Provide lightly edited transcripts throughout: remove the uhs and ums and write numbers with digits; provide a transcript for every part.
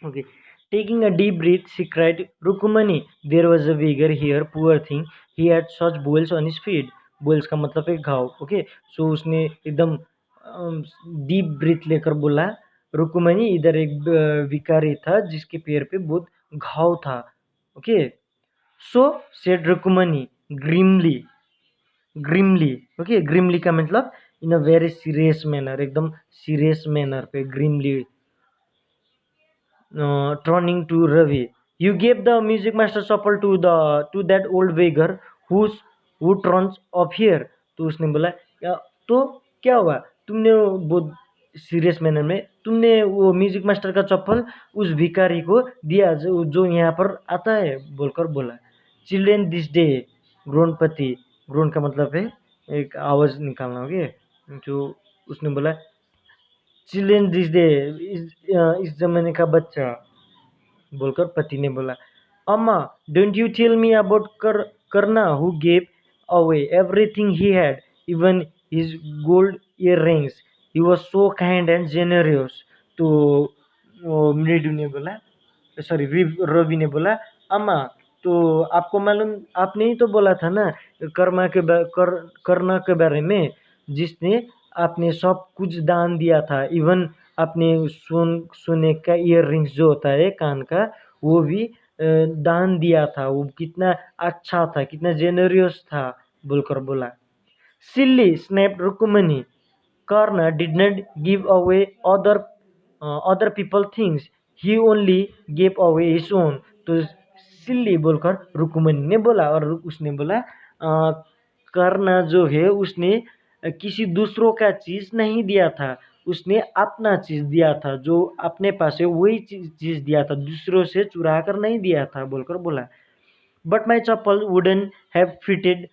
Okay. Taking a deep breath, she cried, Rukumani, there was a beggar here, poor thing. He had such boils on his feet. Boils का मतलब है घाव. Okay, सो उसने एकदम deep breath लेकर बोला, रुकुमनी, इधर एक भिखारी था जिसके पैर पे बहुत घाव था. ओके, सो said रुकुमनी grimly. Grimly, okay, grimly का मतलब इन अ वेरी सीरियस मैनर, एकदम सीरियस मैनर पे grimly. Turning to Ravi, you gave the music master supper to that old beggar who turns up here. तो उसने बोला, तो क्या हुआ, तुमने बहुत सीरियस मैनर में तुमने वो म्यूजिक मास्टर का चप्पल उस भिखारी को दिया जो यहाँ पर आता है, बोलकर बोला. चिल्ड्रेन दिस डे, ग्रोनपति, ग्रोन का मतलब है एक आवाज निकालना. ओके, जो उसने बोला, चिल्ड्रेन दिस डे, इस जमाने का बच्चा, बोलकर पति ने बोला. अम्मा, don't you tell me about Karna who gave away everything he had, even his gold earrings. He was so kind and generous. तो मृदु ने बोला, सॉरी रवि ने बोला, अम्मा, तो आपको मालूम, आपने ही तो बोला था ना करना के बारे में, जिसने आपने सब कुछ दान दिया था, इवन आपने सोने का ईयर रिंग्स जो होता है कान का, वो भी दान दिया था. वो कितना अच्छा था, कितना जेनरियस था, बोलकर बोला. Silly snapped Rukmani, Karna did not give away other people things. He only gave away his own. तो सिल्ली बोलकर रुक्मणी ने बोला, और उसने बोला, करना जो है उसने किसी दूसरों का चीज नहीं दिया था, उसने अपना चीज दिया था, जो अपने पास है वही चीज दिया था, दूसरों से चुरा कर नहीं दिया था, बोलकर बोला. But my chappal wouldn't have fitted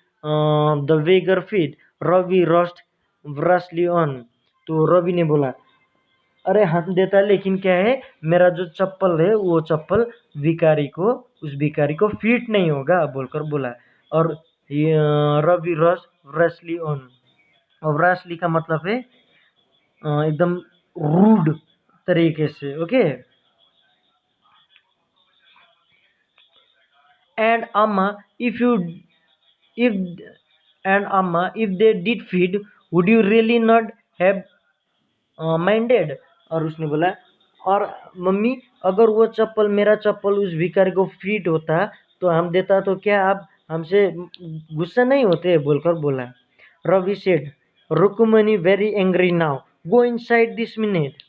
the beggar feet. Ravi rushed brusquely on. तो रवि ने बोला, अरे हम देता, लेकिन क्या है, मेरा जो चप्पल है वो चप्पल उस भिखारी को फिट नहीं होगा, बोलकर बोला. और रवि रस ब्रशली ऑन. और ब्रशली का मतलब है एकदम रूड तरीके से. ओके, एंड अम्मा, if you if and Amma, if they did feed, would you really not have minded? और उसने बोला, और मम्मी, अगर वो चप्पल, मेरा चप्पल उस भिखारी को फिट होता तो हम देता, तो क्या आप हमसे गुस्सा नहीं होते, बोलकर बोला. Ravi said, Rukmani very angry now, go inside this minute.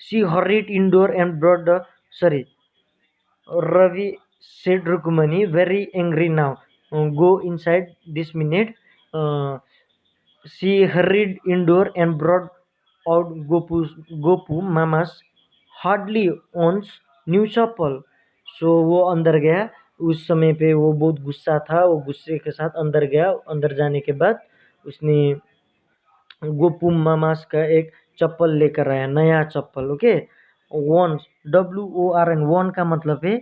She hurried indoor and brought the, sorry, Ravi said Rukmani, very angry now. Go inside this minute. She hurried indoor and brought out Gopu Mama's hardly owns new chapel. So वो अंदर गया. उस समय पे वो बहुत गुस्सा था. वो गुस्से के साथ अंदर गया. अंदर जाने के बाद उसने गोपू मामास का एक चप्पल लेकर आया, नया चप्पल. ओके, वॉन्स, WORN, वॉन का मतलब है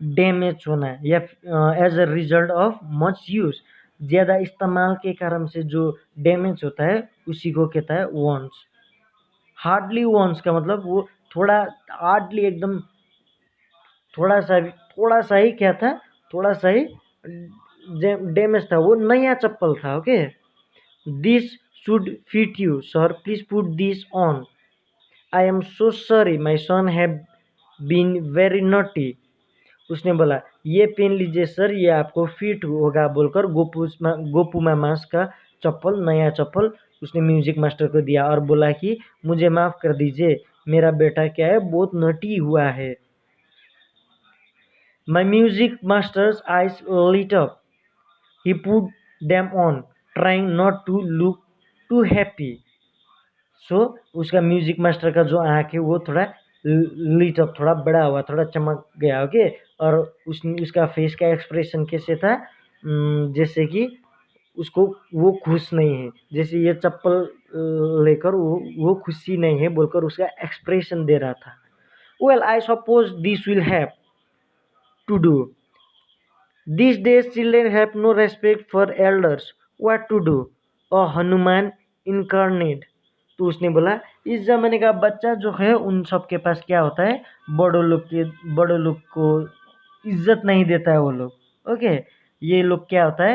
डैमेज होना, या as a result of much use, ज़्यादा इस्तेमाल के कारण से जो डैमेज होता है उसी को कहता है वॉन्स. हार्डली वॉन्स का मतलब वो थोड़ा, हार्डली एकदम थोड़ा सा ही क्या था, थोड़ा सा ही डैमेज था, वो नया चप्पल था. Okay, this should fit you sir, please put this on. I am so sorry, my son have been very naughty. उसने बोला, ये पहन लीजिए सर, ये आपको फिट होगा, बोलकर गोपू मामास का चप्पल, नया चप्पल उसने म्यूजिक मास्टर को दिया, और बोला कि मुझे माफ़ कर दीजिए, मेरा बेटा क्या है, बहुत नटी हुआ है. My music master's eyes lit up. He put them on, trying not to look too happy. So उसका म्यूजिक मास्टर का जो आँख है वो थोड़ा लीट अप, थोड़ा बड़ा हुआ, थोड़ा चमक गया. ओके, और उसका फेस का एक्सप्रेशन कैसे था, जैसे कि उसको वो खुश नहीं है, जैसे ये चप्पल लेकर वो खुशी नहीं है, बोलकर उसका एक्सप्रेशन दे रहा था. Well, I suppose this will have to do. These days children have no respect for elders. What to do? A Hanuman incarnate. तो उसने बोला इस ज़माने का बच्चा जो है उन सब के पास क्या होता है, बड़ों लोग को इज्जत नहीं देता है वो लोग। ओके, ये लोग क्या होता है,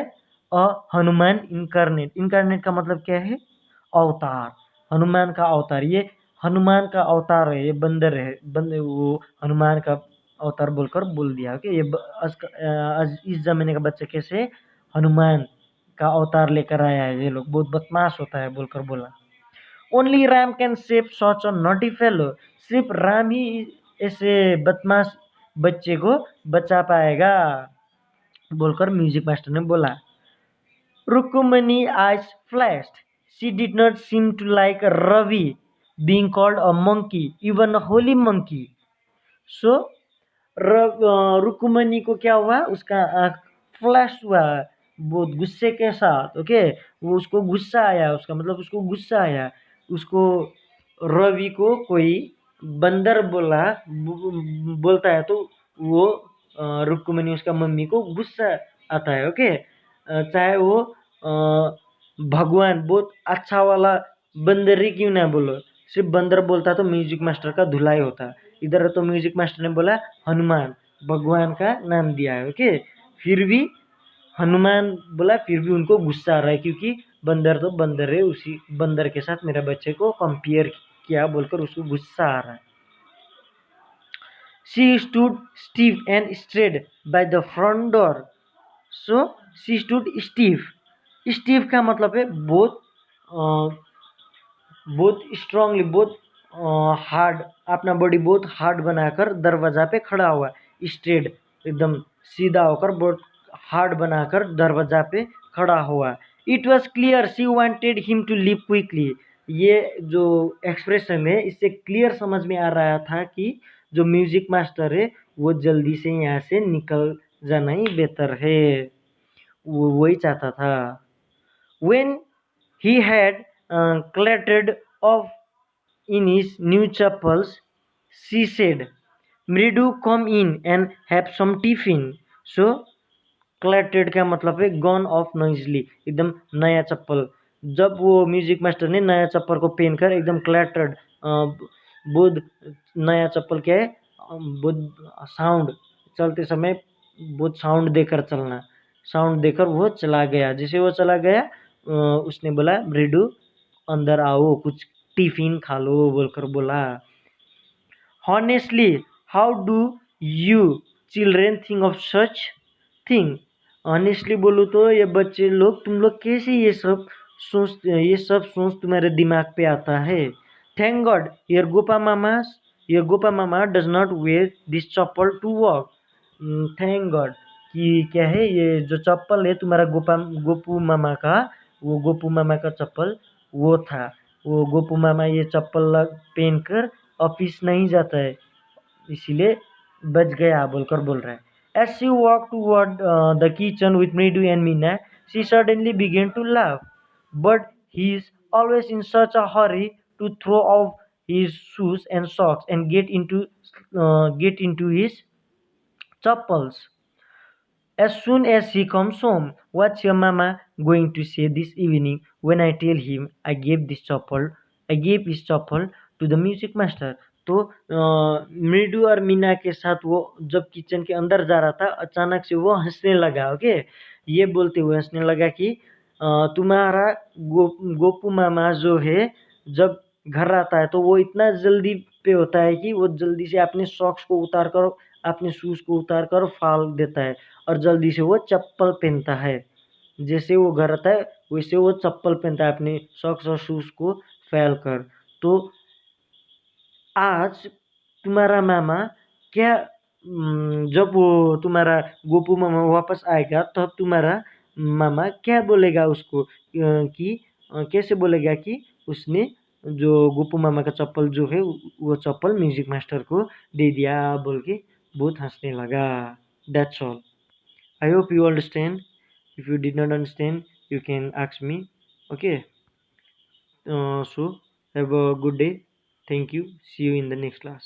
हनुमान इनकारनेट। इनकारनेट का मतलब क्या है, अवतार। हनुमान का अवतार, ये हनुमान का अवतार है, ये बंदर है, बंदर वो हनुमान का अवतार बोलकर बोल दिया। ओके, ये आज इस जमाने का बच्चा कैसे हनुमान का अवतार लेकर आया है, ये लोग बहुत बदमाश होता है बोलकर बोला। Only Ram can save such a naughty fellow. सिर्फ राम ही ऐसे बदमाश बच्चे को बचा पाएगा बोलकर म्यूजिक मास्टर ने बोला। Rukmini eyes flashed. She did not seem to like Ravi being called a monkey, even a holy monkey. So Rukmini को क्या हुआ, उसका आँख फ्लैश हुआ बहुत गुस्से के साथ। ओके, वो उसको गुस्सा आया, उसका मतलब उसको गुस्सा आया। उसको रवि को कोई बंदर बोलता है तो वो रुक्मणी उसका मम्मी को गुस्सा आता है। ओके, चाहे वो भगवान बहुत अच्छा वाला बंदर ही क्यों ना बोलो, सिर्फ बंदर बोलता तो म्यूजिक मास्टर का धुलाई होता। इधर तो म्यूजिक मास्टर ने बोला हनुमान, भगवान का नाम दिया है। ओके, फिर भी हनुमान बोला, फिर भी उनको गुस्सा आ रहा है क्योंकि बंदर तो बंदर है, उसी बंदर के साथ मेरा बच्चे को कंपेयर किया बोलकर उसको गुस्सा आ रहा है। She stood stiff and straight by the front door. So she stood stiff. Stiff का मतलब है बहुत बहुत स्ट्रांगली, बहुत हार्ड, अपना बॉडी बहुत हार्ड बनाकर दरवाजा पे खड़ा हुआ। स्ट्रेट एकदम सीधा होकर बहुत हार्ड बनाकर दरवाजा पे खड़ा हुआ। It was clear she wanted him to leave quickly. ये जो एक्सप्रेशन है इससे क्लियर समझ में आ रहा था कि जो म्यूजिक मास्टर है वो जल्दी से यहाँ से निकल जाना ही बेहतर है, वो वही चाहता था। When he had clattered off in his new chappals, she said, "Mridu, come in and have some tiffin." So, clattered का मतलब है gone off noisily, एकदम नया चप्पल। जब वो म्यूजिक मास्टर ने नया चप्पल को पहनकर एकदम क्लैटर्ड, बहुत नया चप्पल क्या है, बहुत साउंड, चलते समय बहुत साउंड देकर चलना, साउंड देकर वो चला गया। जैसे वो चला गया उसने बोला मृदु अंदर आओ, कुछ टिफिन खा लो बोलकर बोला। Honestly, how do you children think of such thing? Honestly बोलूँ तो ये बच्चे लोग, तुम लोग कैसे ये सब सोच तुम्हारे दिमाग पे आता है। Thank god your Gopa mama does not wear this chappal to walk. Thank god कि क्या है, ये जो चप्पल है तुम्हारा गोपू मामा का, वो गोपू मामा का चप्पल वो था। वो गोपू मामा ये चप्पल पहन कर ऑफिस नहीं जाता है, इसीलिए बच गया बोलकर बोल रहा है। As she walked toward the kitchen with Mridu and Meena, she suddenly began to laugh. But he is always in such a hurry to throw off his shoes and socks and get into his chappals. As soon as he comes home, what's your mama going to say this evening when I tell him I gave his chappal to the music master? तो मृदु और मीना के साथ वो जब kitchen के अंदर जा रहा था, अचानक से वो हंसने लगा। ओके, ये बोलते हुए हंसने लगा कि तुम्हारा गोपू मामा जो है जब घर आता है तो वो इतना जल्दी पे होता है कि वो जल्दी से अपने सॉक्स को उतार कर, अपने शूज़ को उतार कर फाड़ देता है और जल्दी से वो चप्पल पहनता है। जैसे वो घर आता है वैसे वो चप्पल पहनता है अपने सॉक्स और शूज़ को फैल कर। तो आज तुम्हारा मामा क्या, जब वो तुम्हारा गोपू मामा वापस आएगा तब तुम्हारा मामा क्या बोलेगा उसको, कि कैसे बोलेगा कि उसने जो गोपू मामा का चप्पल जो है वो चप्पल म्यूजिक मास्टर को दे दिया बोल के बहुत हंसने लगा। That's all. I hope you understand. If you did not understand you can ask me. Okay, so have a good day. Thank you. See you in the next class.